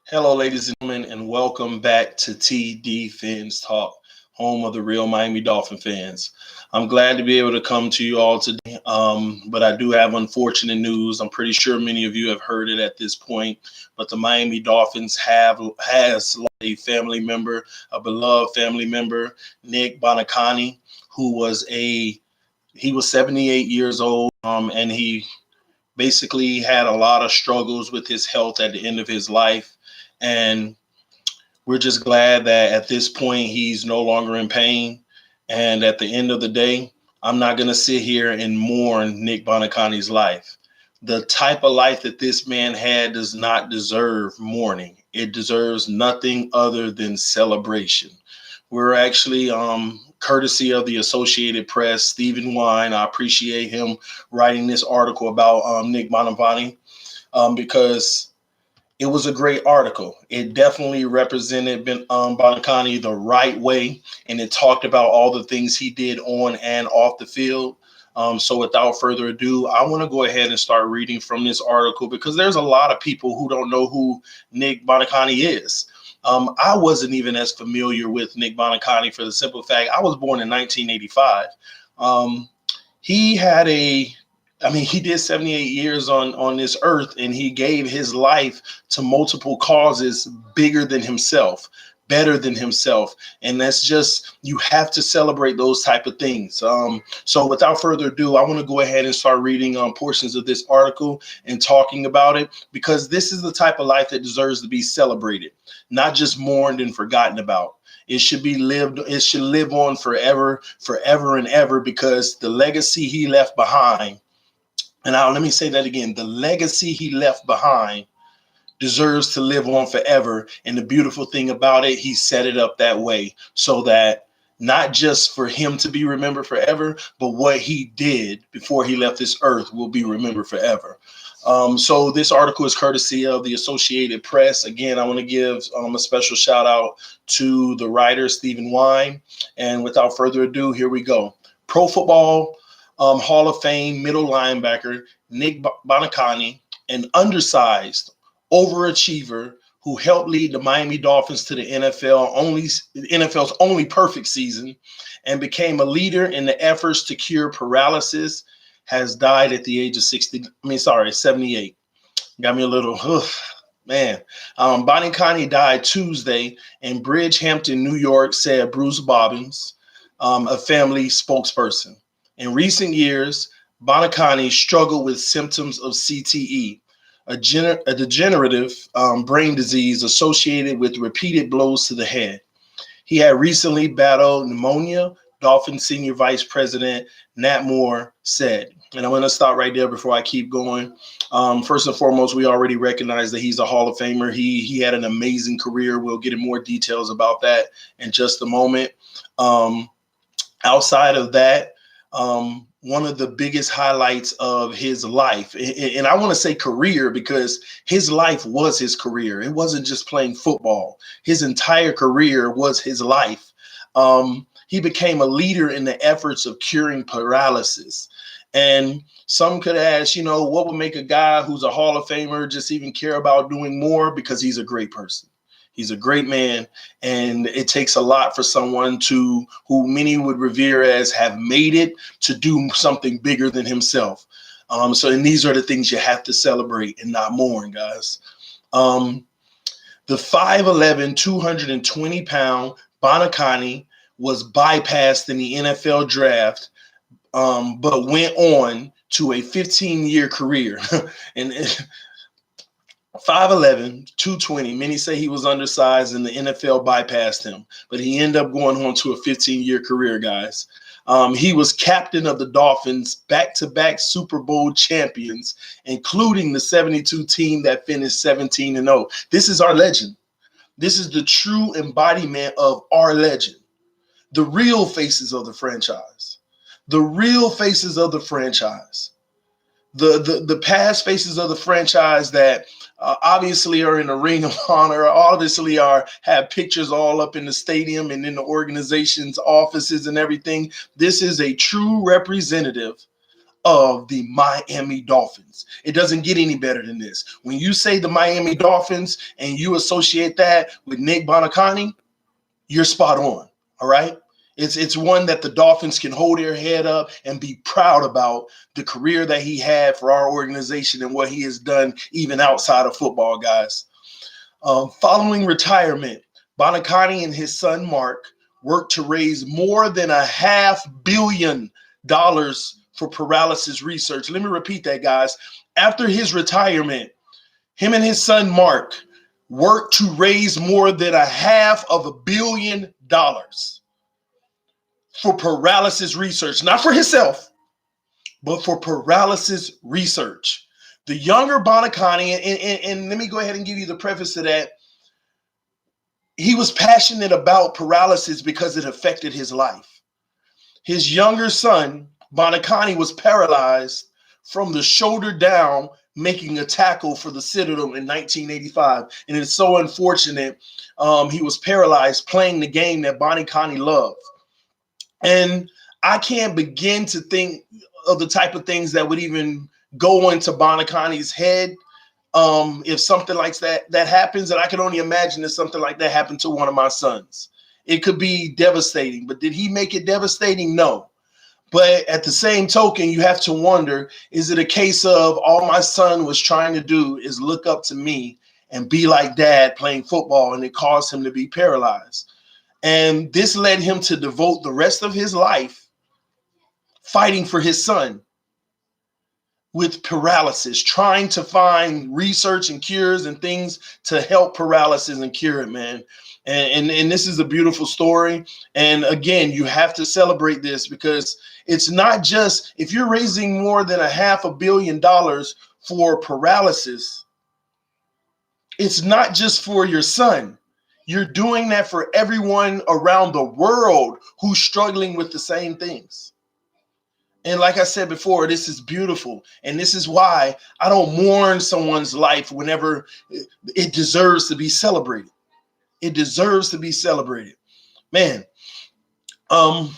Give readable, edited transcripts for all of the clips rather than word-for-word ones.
Hello, ladies and gentlemen, and welcome back to TD Fans Talk, home of the real Miami Dolphin fans. I'm glad to be able to come to you all today, but I do have unfortunate news. I'm pretty sure many of you have heard it at this point, but the Miami Dolphins has lost a family member, a beloved family member, Nick Buoniconti, who was 78 years old, and he basically had a lot of struggles with his health at the end of his life. And we're just glad that at this point he's no longer in pain. And at the end of the day, I'm not going to sit here and mourn Nick Buoniconti's life. The type of life that this man had does not deserve mourning. It deserves nothing other than celebration. We're actually, courtesy of the Associated Press, Stephen Wine. I appreciate him writing this article about Nick Buoniconti because it was a great article. It definitely represented Buoniconti the right way, and it talked about all the things he did on and off the field. So without further ado, I want to go ahead and start reading from this article because there's a lot of people who don't know who Nick Buoniconti is. I wasn't even as familiar with Nick Buoniconti for the simple fact I was born in 1985. Um, he had he did 78 years on this earth, and he gave his life to multiple causes bigger than himself, better than himself. And that's just, you have to celebrate those type of things. So without further ado, I want to go ahead and start reading portions of this article and talking about it, because this is the type of life that deserves to be celebrated, not just mourned and forgotten about. It should be lived. It should live on forever, forever and ever, because the legacy he left behind, and now let me say that again, the legacy he left behind deserves to live on forever. And the beautiful thing about it, he set it up that way so that not just for him to be remembered forever, but what he did before he left this earth will be remembered forever. So this article is courtesy of the Associated Press. Again, I want to give a special shout out to the writer, Stephen Wine. And without further ado, here we go. Pro Football Hall of Fame middle linebacker Nick Buoniconti, an undersized overachiever who helped lead the Miami Dolphins to the NFL's only perfect season and became a leader in the efforts to cure paralysis, has died at the age of 78. Got me a little, man. Buoniconti died Tuesday in Bridgehampton, New York, said Bruce Bobbins, a family spokesperson. In recent years, Buoniconti struggled with symptoms of CTE, a degenerative brain disease associated with repeated blows to the head. He had recently battled pneumonia, Dolphin Senior Vice President Nat Moore said. And I'm going to stop right there before I keep going. First and foremost, we already recognize that he's a Hall of Famer. He had an amazing career. We'll get in more details about that in just a moment. Outside of that, one of the biggest highlights of his life, and I want to say career because his life was his career. It wasn't just playing football. His entire career was his life. He became a leader in the efforts of curing paralysis. And some could ask, what would make a guy who's a Hall of Famer just even care about doing more? Because he's a great person. He's a great man, and it takes a lot for someone who many would revere as have made it to do something bigger than himself. And these are the things you have to celebrate and not mourn, guys. The 5'11", 220-pound Buoniconti was bypassed in the NFL draft, but went on to a 15-year career. And 5'11", 220. Many say he was undersized and the NFL bypassed him, but he ended up going on to a 15-year career, guys. He was captain of the Dolphins, back-to-back Super Bowl champions, including the 72 team that finished 17-0. This is our legend. This is the true embodiment of our legend. The real faces of the franchise. The real faces of the franchise. The past faces of the franchise that obviously are in the Ring of Honor, obviously have pictures all up in the stadium and in the organization's offices and everything. This is a true representative of the Miami Dolphins. It doesn't get any better than this. When you say the Miami Dolphins and you associate that with Nick Buoniconti, you're spot on. All right. It's one that the Dolphins can hold their head up and be proud about the career that he had for our organization and what he has done even outside of football, guys. Following retirement, Buoniconti and his son Mark worked to raise more than $500 million for paralysis research. Let me repeat that, guys. After his retirement, him and his son Mark worked to raise more than $500 million for paralysis research, not for himself, but for paralysis research. The younger Buoniconti, and let me go ahead and give you the preface to that. He was passionate about paralysis because it affected his life. His younger son, Buoniconti, was paralyzed from the shoulder down, making a tackle for the Citadel in 1985. And it's so unfortunate. He was paralyzed playing the game that Buoniconti loved. And I can't begin to think of the type of things that would even go into Buoniconti's head if something like that happens. And I can only imagine if something like that happened to one of my sons. It could be devastating. But did he make it devastating? No. But at the same token, you have to wonder, is it a case of all my son was trying to do is look up to me and be like dad playing football, and it caused him to be paralyzed? And this led him to devote the rest of his life fighting for his son with paralysis, trying to find research and cures and things to help paralysis and cure it, man. And this is a beautiful story. And again, you have to celebrate this, because it's not just, if you're raising more than $500 million for paralysis, it's not just for your son. You're doing that for everyone around the world who's struggling with the same things. And like I said before, this is beautiful. And this is why I don't mourn someone's life whenever it deserves to be celebrated. It deserves to be celebrated. Man, Mark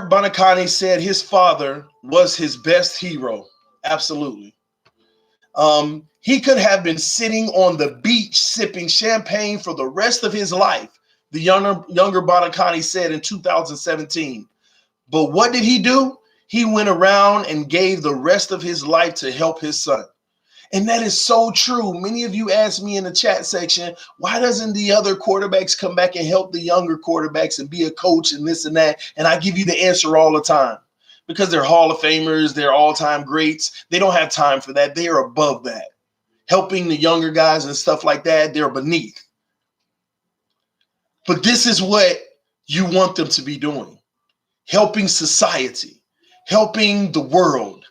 Buoniconti said his father was his best hero. Absolutely. He could have been sitting on the beach sipping champagne for the rest of his life, the younger Buoniconti said in 2017. But what did he do? He went around and gave the rest of his life to help his son. And that is so true. Many of you asked me in the chat section, why doesn't the other quarterbacks come back and help the younger quarterbacks and be a coach and this and that? And I give you the answer all the time. Because they're Hall of Famers, they're all-time greats. They don't have time for that. They are above that. Helping the younger guys and stuff like that, they're beneath. But this is what you want them to be doing. Helping society, helping the world,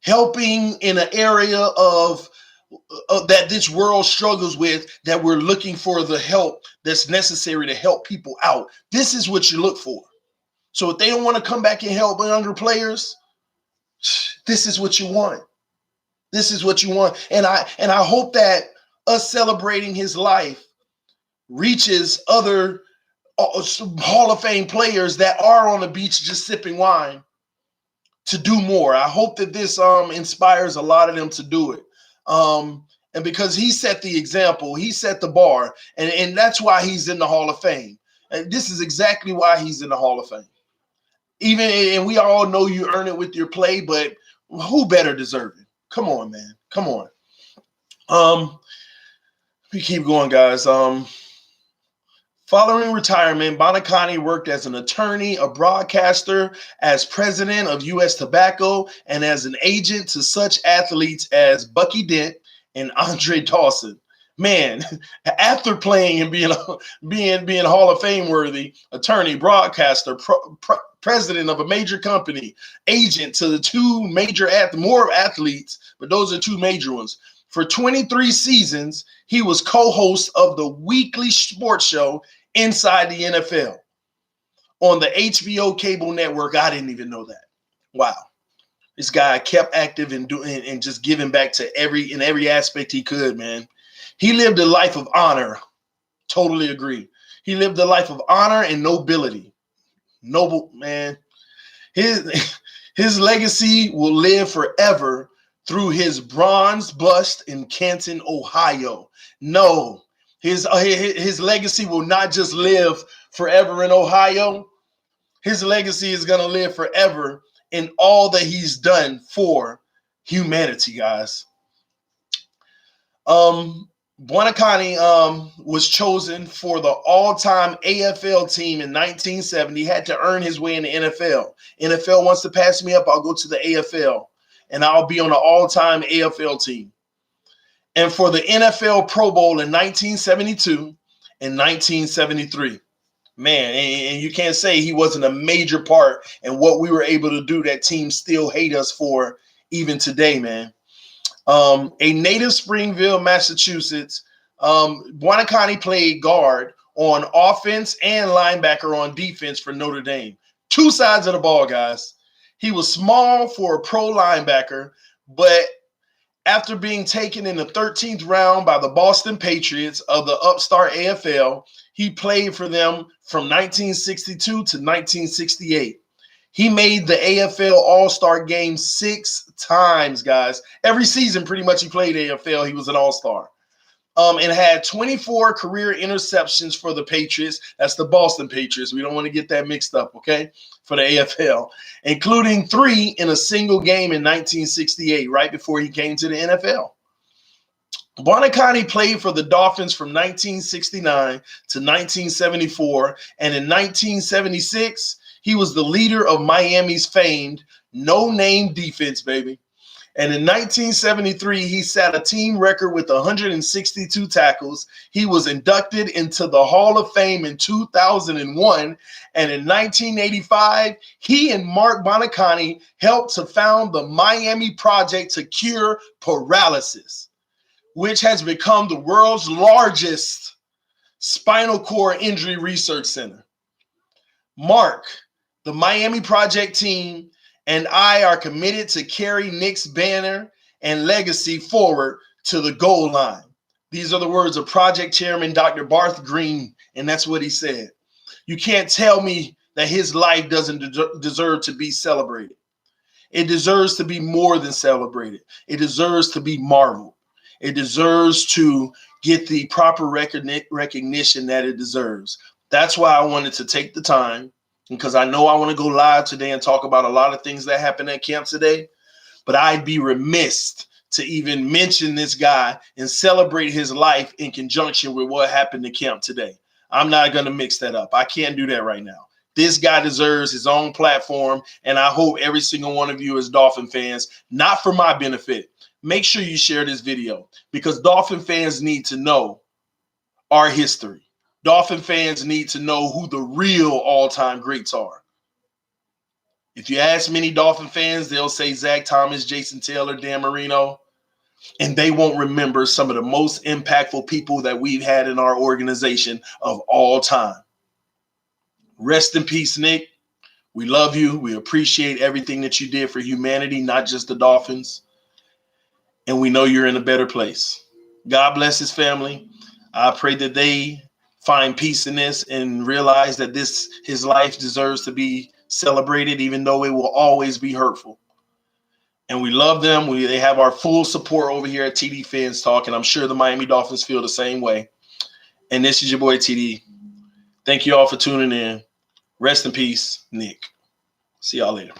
helping in an area of that this world struggles with, that we're looking for the help that's necessary to help people out. This is what you look for. So if they don't want to come back and help younger players, this is what you want. This is what you want. And I hope that us celebrating his life reaches other Hall of Fame players that are on the beach just sipping wine to do more. I hope that this inspires a lot of them to do it. And because he set the example, he set the bar, and that's why he's in the Hall of Fame. And this is exactly why he's in the Hall of Fame. And we all know you earn it with your play, but who better deserving? Come on, man. Come on. We keep going, guys. Following retirement, Buoniconti worked as an attorney, a broadcaster, as president of U.S. Tobacco, and as an agent to such athletes as Bucky Dent and Andre Dawson. Man, after playing and being Hall of Fame worthy, attorney, broadcaster, president of a major company, agent to the two major more athletes, but those are two major ones. For 23 seasons, he was co-host of the weekly sports show Inside the NFL on the HBO cable network. I didn't even know that. Wow. This guy kept active and doing and just giving back to every aspect he could, man. He lived a life of honor. Totally agree. He lived a life of honor and nobility. Noble, man. His legacy will live forever through his bronze bust in Canton, Ohio. No, his legacy will not just live forever in Ohio. His legacy is going to live forever in all that he's done for humanity, guys. Buoniconti was chosen for the all-time AFL team in 1970. He had to earn his way in the NFL. NFL wants to pass me up, I'll go to the AFL, and I'll be on the all-time AFL team. And for the NFL Pro Bowl in 1972 and 1973. Man, and you can't say he wasn't a major part in what we were able to do that teams still hate us for even today, man. A native Springville, Massachusetts, Buoniconti played guard on offense and linebacker on defense for Notre Dame. Two sides of the ball, guys. He was small for a pro linebacker, but after being taken in the 13th round by the Boston Patriots of the upstart AFL, he played for them from 1962 to 1968. He made the AFL All-Star game 6 times, guys. Every season, pretty much, he played AFL. He was an All-Star. And had 24 career interceptions for the Patriots. That's the Boston Patriots. We don't want to get that mixed up, okay, for the AFL, including 3 in a single game in 1968, right before he came to the NFL. Buoniconti played for the Dolphins from 1969 to 1974, and in 1976, he was the leader of Miami's famed no-name defense, baby. And in 1973, he set a team record with 162 tackles. He was inducted into the Hall of Fame in 2001. And in 1985, he and Mark Buoniconti helped to found the Miami Project to Cure Paralysis, which has become the world's largest spinal cord injury research center. Mark, the Miami Project team, and I are committed to carry Nick's banner and legacy forward to the goal line. These are the words of Project Chairman Dr. Barth Green, and that's what he said. You can't tell me that his life doesn't deserve to be celebrated. It deserves to be more than celebrated. It deserves to be marveled. It deserves to get the proper recognition that it deserves. That's why I wanted to take the time, because I know I want to go live today and talk about a lot of things that happened at camp today, but I'd be remiss to even mention this guy and celebrate his life in conjunction with what happened at camp today. I'm not going to mix that up. I can't do that right now. This guy deserves his own platform, and I hope every single one of you as Dolphin fans, not for my benefit, make sure you share this video, because Dolphin fans need to know our history. Dolphin fans need to know who the real all-time greats are. If you ask many Dolphin fans, they'll say Zach Thomas, Jason Taylor, Dan Marino, and they won't remember some of the most impactful people that we've had in our organization of all time. Rest in peace, Nick. We love you. We appreciate everything that you did for humanity, not just the Dolphins. And we know you're in a better place. God bless his family. I pray that they find peace in this and realize that his life deserves to be celebrated, even though it will always be hurtful. And we love them. They have our full support over here at TD Fans Talk, and I'm sure the Miami Dolphins feel the same way. And this is your boy TD. Thank you all for tuning in. Rest in peace, Nick. See y'all later.